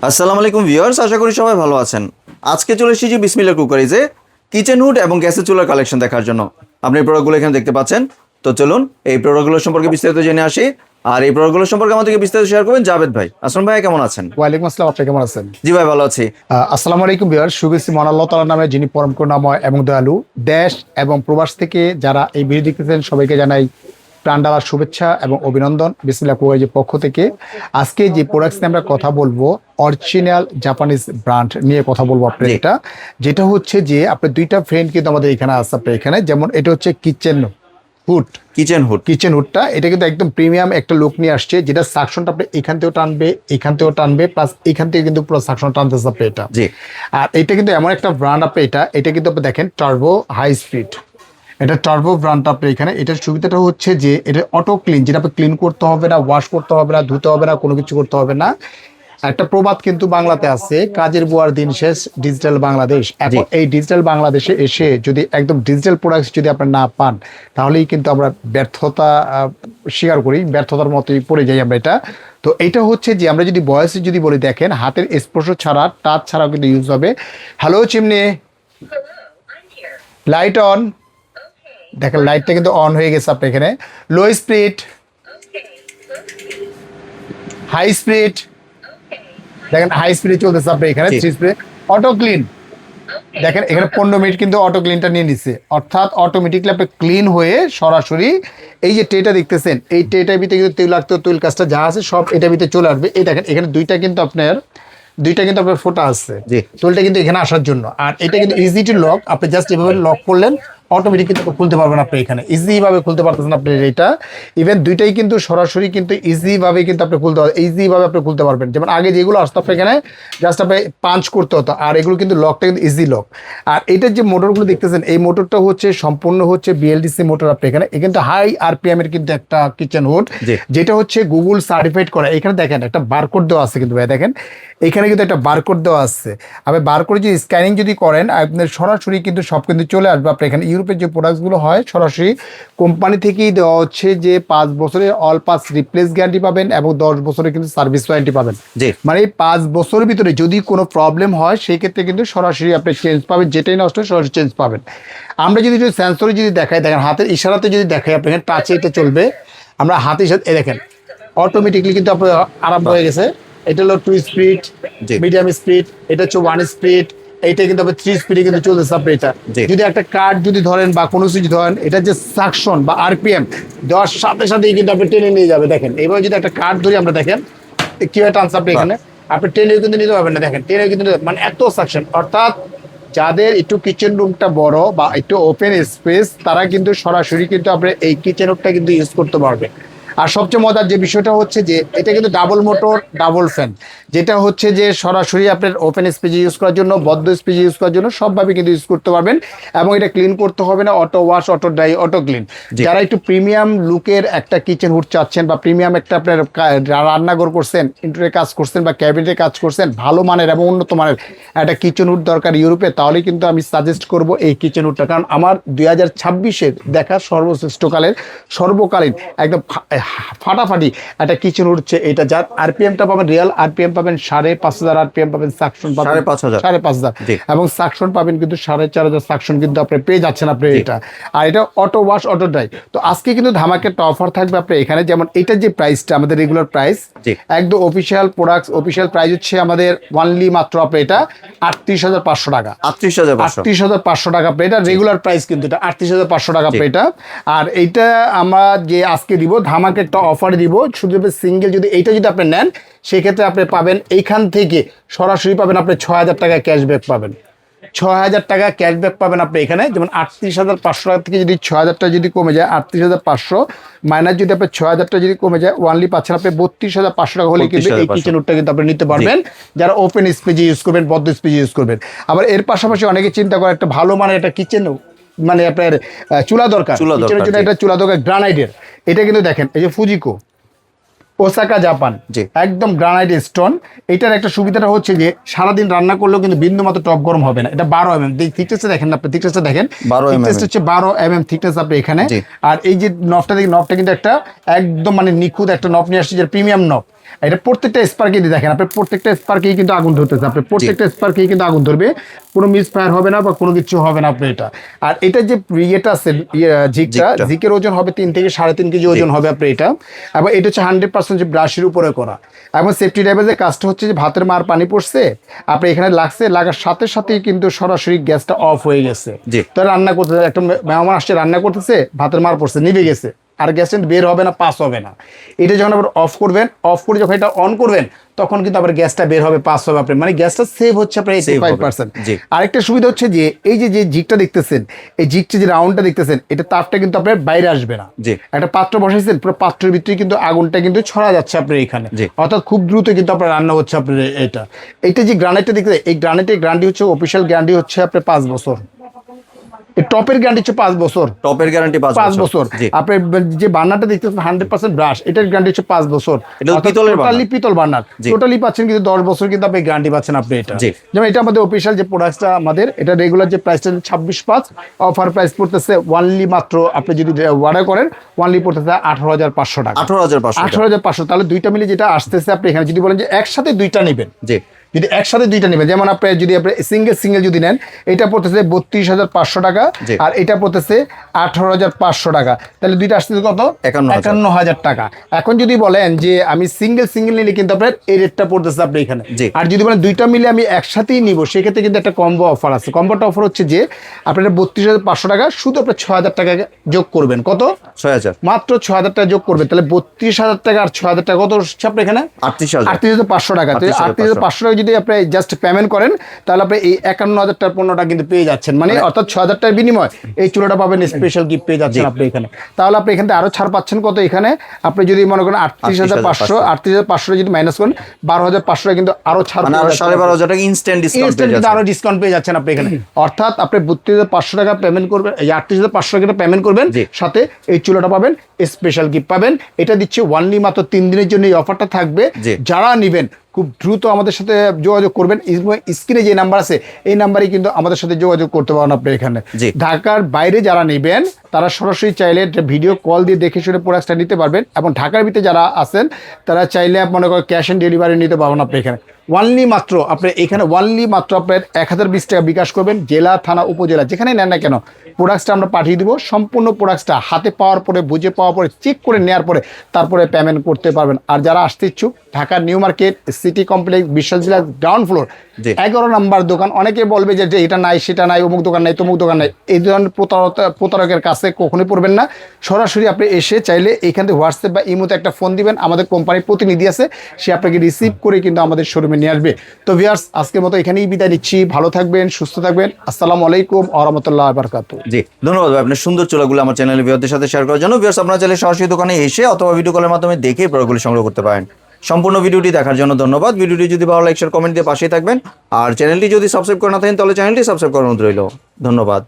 আসসালামু আলাইকুম ভিউয়ার্স, আশা করি সবাই ভালো আছেন। আজকে চলে এসেছি বিসমিল্লাহ কুকারিজে কিচেন হুড এবং গ্যাসের চুলার কালেকশন দেখার জন্য। আপনি এই প্রোডাক্টগুলো এখানে দেখতে পাচ্ছেন। তো চলুন এই প্রোডাক্টগুলো সম্পর্কে বিস্তারিত জেনে আসি। আর এই প্রোডাক্টগুলো সম্পর্কে আমাদেরকে বিস্তারিত শেয়ার করবেন জাভেদ ভাই। আসলাম ভাই, কেমন আছেন? ওয়ালাইকুম আসসালাম, আপনি কেমন আছেন? জি ভাই, ভালো আছি। আসসালামু আলাইকুম ভিউয়ার, শুভেচ্ছা মহান আল্লাহ তাআলার নামে, যিনি পরম করুণাময় এবং দয়ালু। দেশ এবং প্রবাস থেকে যারা এই ভিডিও দেখতেছেন সবাইকে জানাই প্রাণ ঢালার শুভেচ্ছা এবং অভিনন্দন বিসমিল্লাহ কুকারিজের পক্ষ থেকে। আজকে যে প্রোডাক্টস নিয়ে আমরা কথা বলবো, অরিজিনাল জাপানিজ ব্র্যান্ড নিয়ে কথা বলবো আপনার। যেটা হচ্ছে যে আপনার দুইটা ফ্রেন্ড কিন্তু আমাদের এখানে আছে আপনার এখানে। যেমন এটা হচ্ছে কিচেন হুডটা, এটা কিন্তু একদম প্রিমিয়াম একটা লুক নিয়ে আসছে, যেটা সাকশনটা আপনি এখান থেকেও টানবে প্লাস এখান থেকে কিন্তু পুরো সাকশন টানতেছে আপনি এটা। আর এটা কিন্তু এমন একটা ব্র্যান্ড আপনি, এটা কিন্তু আপনি দেখেন টার্বো হাই স্পিড, এটা টার্বো ব্র্যান্ডটা আপনি এখানে। এটার সুবিধাটা হচ্ছে যে এটা অটো ক্লিন, যেটা আপনি ক্লিন করতে হবে না, ওয়াশ করতে হবে না, ধুতে হবে না, কোনো কিছু করতে হবে না। একটা প্রবাদ কিন্তু বাংলাতে আছে, কাজের বুয়ার দিন শেষ, ডিজিটাল বাংলাদেশ। এখন এই ডিজিটাল বাংলাদেশে এসে যদি একদম ডিজিটাল প্রোডাক্টস যদি আপনার না পান, তাহলেই কিন্তু আমরা ব্যর্থতা স্বীকার করি, ব্যর্থতার মতোই পড়ে যাই আমরা এটা। তো এটা হচ্ছে যে আমরা যদি ভয়েসে যদি বলি, দেখেন হাতের স্পর্শ ছাড়া, টাচ ছাড়াও কিন্তু ইউজ হবে। Hello chimney, light on. দেখেন লাইটটা কিন্তু অন হয়ে গেছে আপনার এখানে। লো স্পিড, হাই স্পিড, দেখেন হাই স্পিডে চলতেছে আপনার এখানে। 3 স্পিড অটো ক্লিন, দেখেন এখানে 15 মিনিট কিন্তু অটো ক্লিনটা নিয়ে নিচ্ছে, অর্থাৎ অটোমেটিকলি আপনি ক্লিন হয়ে সরাসরি এই যে ট্রেটা দেখতেছেন, এই ট্রেটার ভিতরে কিন্তু তৈল কাজটা যা আছে সব এটার ভিতরে চলে আসবে। এই দেখেন এখানে দুইটা কিন্তু আপনার ফোটা আছে, তৈলটা কিন্তু এখানে আসার জন্য। আর এটা কিন্তু ইজি টু লক, আপনি জাস্ট এভাবে লক করলেন, অটোমেটিক কিন্তু খুলতে পারবেন আপনি এখানে, ইজিভাবে খুলতে পারতেছেন আপনি এটা। ইভেন দুইটাই কিন্তু সরাসরি কিন্তু ইজিভাবে কিন্তু আপনি খুলতে পারবেন, ইজিভাবে আপনি খুলতে পারবেন। যেমন আগে যেগুলো আসতো আপনি এখানে জাস্ট আপনি পাঞ্চ করতে হতো, আর এগুলো কিন্তু লকটা কিন্তু ইজি লক। আর এটার যে মোটরগুলো দেখতেছেন, এই মোটরটা হচ্ছে সম্পূর্ণ হচ্ছে বিএলডিসি মোটর আপনি এখানে। কিন্তু হাই আরপিএম এর কিন্তু একটা কিচেন হুড, যেটা হচ্ছে গুগল সার্টিফাইড করা। এখানে দেখেন একটা বারকোড দেওয়া আছে কিন্তু ভাই, দেখেন এখানে কিন্তু একটা বারকোড দেওয়া আছে। আপনি বারকোড যদি স্ক্যানিং যদি করেন, আপনার সরাসরি কিন্তু সব কিন্তু চলে আসবে আপনার এখানে। ইউরোপের যে প্রোডাক্টসগুলো হয় সরাসরি কোম্পানি থেকেই দেওয়া হচ্ছে, যে 5 বছরের অল পাস রিপ্লেস গ্যারান্টি পাবেন এবং 10 বছরের কিন্তু সার্ভিস ওয়ারেন্টি পাবেন। মানে এই 5 বছরের ভিতরে যদি কোনো প্রবলেম হয়, সেই ক্ষেত্রে কিন্তু সরাসরি আপনি চেঞ্জ পাবেন, যেটাই নষ্ট হয় সরাসরি চেঞ্জ পাবেন। আমরা যদি সেন্সরে যদি দেখাই, দেখেন হাতের ইশারাতে যদি দেখাই আপনার টাচে এটা চলবে, আমরা হাতের ইশারা দেখেন অটোমেটিকলি কিন্তু আপনার আরম্ভ হয়ে গেছে। এটা হলো 2 স্পিড, মিডিয়াম স্পিড, এটা হচ্ছে 1 স্পিড, এইটা কিন্তু আপনি 3 স্পিডে কিন্তু চলতেছে আপনি এটা। যদি একটা কার্ড যদি ধরেন বা কোনো কিছু ধরেন, এটা যে সাকশন বা আরপিএম দেওয়ার সাথে সাথেই কিন্তু আপনি টেনে নিয়ে যাবে। দেখেন এইভাবে যদি একটা কার্ড ধরি আমরা, দেখেন কিভাবে টানছে আপনি এখানে, আপনি টেনেও কিন্তু নিতে পারবেন না, দেখেন টেনেও কিন্তু মানে এত সাকশন। অর্থাৎ যাদের একটু কিচেন রুমটা বড় বা একটু ওপেন স্পেস, তারা কিন্তু সরাসরি কিন্তু আপনি এই কিচেন রুমটা কিন্তু ইউজ করতে পারবে। আর সবচেয়ে মজার যে বিষয়টা হচ্ছে যে এটা কিন্তু ডাবল মোটর ডাবল ফ্যান, যেটা হচ্ছে যে সরাসরি আপনার ওপেন স্পেসে ইউজ করার জন্য, বদ্ধ স্পেসে ইউজ করার জন্য সবভাবে কিন্তু ইউজ করতে পারবেন। এবং এটা ক্লিন করতে হবে না, auto wash, auto dry, auto clean. যারা একটু প্রিমিয়াম লুকের একটা কিচেন হুড চাচ্ছেন, বা প্রিমিয়াম একটা আপনার রান্নাঘর করছেন, ইন্টেরিয়র কাজ করছেন বা ক্যাবিনেটে কাজ করছেন, ভালো মানের এবং উন্নত মানের একটা কিচেন হুড দরকার ইউরোপে, তাহলে কিন্তু আমি সাজেস্ট করব এই কিচেন হুডটা। কারণ আমার 2026-এর দেখা সর্বশ্রেষ্ঠকালের সর্বকালীন একদম ফাটাফাটি একটা কিচেন উঠছে এটা, যার আরপিএমটা পাবেন, রিয়াল আরপিএম পাবেন 5,500 আরপিএম পাবেন, সাকশন পাবেন 5,500 এবং সাকশন পাবেন কিন্তু 4,500 সাকশন কিন্তু আপনি পেয়ে যাচ্ছেন আপনি এটা। আর এটা অটো ওয়াশ, অটো ড্রাই। তো আজকে কিন্তু ধামাকে একটা অফার থাকবে আপনার এখানে। যেমন এটার যে প্রাইসটা আমাদের রেগুলার প্রাইস, একদম অফিসিয়াল প্রোডাক্টস, অফিসিয়াল প্রাইস হচ্ছে আমাদের অনলি মাত্র আপনি এটা 38,500 টাকা। 38,500 টাকা আপনি এটা রেগুলার প্রাইস, কিন্তু এটা 38,500 টাকা আপনি এটা। আর এইটা আমরা যে আজকে দিব ধামাকে একটা অফার দিব, শুধু সিঙ্গেল যদি এইটা যদি আপনি নেন, সেক্ষেত্রে আপনি পাবেন এইখান থেকে সরাসরি পাবেন আপনি 6,000 টাকা ক্যাশব্যাক পাবেন। 6,000 টাকা ক্যাশব্যাক পাবেন আপনি এখানে। যেমন 38,500 টাকা থেকে যদি 6,000 টাকা যদি কমে যায়, 38,500 মাইনাস যদি আপনি 6,000 টাকা যদি কমে যায়, ওয়ানলি পাচ্ছেন আপনি 32,500 টাকা হলে কিন্তু এই কিচেন হুডটা কিন্তু আপনি নিতে পারবেন, যারা ওপেন স্পেসে ইউজ করবেন, বদ্ধ স্পেসে ইউজ করবেন। আবার এর পাশাপাশি অনেকে চিন্তা করে একটা ভালো মানের একটা কিচেন মানে আপনার চুলা দরকার, কিচেনের জন্য একটা চুলা দরকার গ্রানাইটের। এটা কিন্তু দেখেন এই যে ফুজিকো, ওসাকা জাপান, একদম গ্রানাইট স্টোন। এটার একটা সুবিধাটা হচ্ছে যে সারাদিন রান্না করলেও কিন্তু বিন্দু মাত্র টপ গরম হবে না। এটা 12 mm থিকনেসটা দেখেন, আপনি থিকনেসটা দেখেন, থিকনেসটা হচ্ছে 12 mm থিকনেস আপনি এখানে। আর এই যে নবটা দেখেন, নবটা কিন্তু একটা একদম মানে নিখুঁত একটা নব নিয়ে আসছে, যে প্রিমিয়াম নব। এটা প্রত্যেকটা স্পার্কে দেখেন আপনি প্রত্যেকটা স্পার্কেই কিন্তু আগুন ধরতেছে, আপনি প্রত্যেকটা স্পার্কেই কিন্তু আগুন ধরবে, কোনো মিস ফায়ার হবে না বা কোনো কিছু হবে না আপনি এটা। আর এটা যে ইয়েটা আছে জিকের ওজন হবে 3 থেকে 3.5 কেজি ওজন হবে আপনি এটা। এবং এটা হচ্ছে 100% যে ব্রাশের উপরে করা। এবং সেফটি ড্রাইভের যে কাজটা হচ্ছে যে ভাতের মার পানি পড়ছে, আপনি এখানে লাগছে, লাগার সাথে সাথেই কিন্তু সরাসরি গ্যাসটা অফ হয়ে গেছে। তো রান্না করতে একটা মেহমান আসছে, রান্না করতেছে, ভাতের মার পড়ছে, নিভে গেছে, আর গ্যাসটা বের হবে না, পাস হবে না। এটা যখন আবার অফ করবেন, অফ করে যখন এটা অন করবেন, তখন কিন্তু আবার গ্যাসটা বের হবে, পাস হবে আপনার, মানে গ্যাসটা সেভ হচ্ছে আপনার 85%। আরেকটা সুবিধা হচ্ছে যে এই যে জিগটা দেখতেছেন, এই জিগটা যে রাউন্ডটা দেখতেছেন, এটা তাপটা কিন্তু আপনার বাইরে আসবে না। একটা পাত্র বসাইছেন, পুরো পাত্রের ভিতরে কিন্তু আগুনটা কিন্তু ছড়া যাচ্ছে আপনার এখানে, অর্থাৎ খুব দ্রুত কিন্তু আপনার রান্না হচ্ছে আপনার। এটা যে গ্রানাইটটা দেখতেছেন, এই গ্রানাইটের গ্যারান্টি হচ্ছে, অফিসিয়াল গ্যারান্টি হচ্ছে আপনার 5 বছর। টপের গ্যারান্টি হচ্ছে 5 বছর, টপের গ্যারান্টি 5 বছর। আপনার যে বার্নারটা দেখতেছেন 100% ব্রাশ, এটার গ্যারান্টি হচ্ছে 5 বছর। টোটালি পিতল বার্নার, টোটালি পাচ্ছেন কিন্তু 10 বছর কিন্তু আপনি গ্যারান্টি পাচ্ছেন আপনি এটা। যেমন এটা আমাদের অফিসিয়াল যে প্রোডাক্টটা, আমাদের এটা রেগুলার যে প্রাইসটা 26,500, অফার প্রাইস পড়তেছে ওয়ানলি মাত্র, আপনি যদি অর্ডার করেন ওয়ানলি পড়তেছে 18,500 টাকা। 18,500, তাহলে দুইটা মিলে যেটা আসতেছে আপনি এখানে যদি বলেন যে একসাথে দুইটা নেবেন, যদি একসাথে দুইটা নেবেন, যেমন আপনি যদি আপনি সিঙ্গেল যদি নেন, এটা পড়তেছে 32,500 টাকা, আর এটা পড়তেছে 18,500 টাকা, তাহলে দুইটা আসতেছে কত? 51,000 টাকা। এখন যদি বলেন যে আমি সিঙ্গেল নিলে কিন্তু আপনার এই রেটটা পড়তেছে আপনি এখানে। আর যদি বলেন দুইটা মিলে আমি একসাথেই নিব, সেক্ষেত্রে কিন্তু একটা কম্বো অফার আছে। কম্বোটা অফার হচ্ছে যে আপনার 32,500 টাকা, শুধু আপনার 6,000 টাকা যোগ করবেন। কত? 6,000, মাত্র 6,000 টাকা যোগ করবেন, তাহলে 32,000 টাকা আর 6,000 টাকা কত হচ্ছে আপনার এখানে? 38,500 টাকা। 38,500 টাকা যদি আপনি জাস্ট পেমেন্ট করেন, তাহলে আপনি এই 51,000 টাকার পণ্যটা কিন্তু পেয়ে যাচ্ছেন, মানে অর্থাৎ 6,000 টাকার বিনিময় এই চুলাটা পাবেন, স্পেশাল গিফট পেয়ে যাচ্ছেন আপনি এখানে। তাহলে আপনি এখান থেকে আরো ছাড় পাচ্ছেন কত এখানে? আপনি যদি মনে করেন 38,500 যদি মাইনাস করেন 12,500 টাকা কিন্তু আরো ছাড়, মানে 12,500 টাকা ইনস্ট্যান্ট ডিসকাউন্ট, আরো ডিসকাউন্ট পেয়ে যাচ্ছেন আপনি এখানে। অর্থাৎ আপনি 32,500 টাকা পেমেন্ট করবেন, এই 38,500 টাকা পেমেন্ট করবেন, সাথে এই চুলাটা পাবেন, স্পেশাল গিফট পাবেন। এটা দিচ্ছে ওয়ানলি মাত্র 3 দিনের জন্য এই অফারটা থাকবে। যারা নেবেন খুব দ্রুত আমাদের সাথে যোগাযোগ করবেন, স্ক্রিনে যে নাম্বার আছে এই নাম্বারে কিন্তু আমাদের সাথে যোগাযোগ করতে পারেন আপনি এখানে। ঢাকার বাইরে যারা নেবেন তারা সরাসরি চাইলে ভিডিও কল দিয়ে দেখে শুনে প্রোডাক্টটা নিতে পারবেন, এবং ঢাকার ভিতরে যারা আছেন তারা চাইলে মনে করেন ক্যাশ অন ডেলিভারি নিতে পারবেন আপনি এখানে। ওয়ানলি মাত্র আপনি এখানে আপনার 1020 টাকা বিকাশ করবেন, জেলা থানা উপজেলা যেখানে নেন না কেন, প্রোডাক্টটা আমরা পাঠিয়ে দিব। সম্পূর্ণ প্রোডাক্টটা হাতে পাওয়ার পরে, বুঝে পাওয়ার পরে, চেক করে নেওয়ার পরে তারপরে পেমেন্ট করতে পারবেন। আর যারা আসতে ইচ্ছুক, Dhaka new market city complex বিশ্বাস জেলার গ্রাউন্ড ফ্লোর 11 নম্বর দোকান। অনেকে বলবে যে এটা নাই, সেটা নাই, অমুক দোকান নাই, তমুক দোকান নাই, এই ধরনের প্রতারকের কাছে কখনোই পড়বেন না। সরাসরি আপনি এসে চাইলে এখান থেকে হোয়াটসঅ্যাপ বা ইমোতে একটা ফোন দিবেন, আমাদের কোম্পানির প্রতিনিধি আছে, সে আপনাকে রিসিভ করে কিন্তু আমাদের শোরুমে নিয়ে আসবে। তো ভিউয়ার্স, আজকের মতো এখানেই বিদায় নিচ্ছি। ভালো থাকবেন, সুস্থ থাকবেন। আসসালামু আলাইকুম ওয়া রাহমাতুল্লাহি ওয়া বারাকাতুহু। ধন্যবাদ ভাই আপনার সুন্দর চুলাগুলো আমার চ্যানেলের ভিউয়ারদের সাথে শেয়ার করার জন্য। ভিউয়ার্স, আপনারা চাইলে সরাসরি দোকানে এসে অথবা ভিডিও কলের মাধ্যমে দেখে প্রোডাক্টগুলো সংগ্রহ করতে পারেন। সম্পূর্ণ ভিডিওটি দেখার জন্য ধন্যবাদ। ভিডিওটি যদি ভালো লাগে, শেয়ার, কমেন্ট দিয়ে পাশেই থাকবেন। আর চ্যানেলটি যদি সাবস্ক্রাইব করে না থাকেন তাহলে চ্যানেলটি সাবস্ক্রাইব করার অনুরোধ রইল। ধন্যবাদ।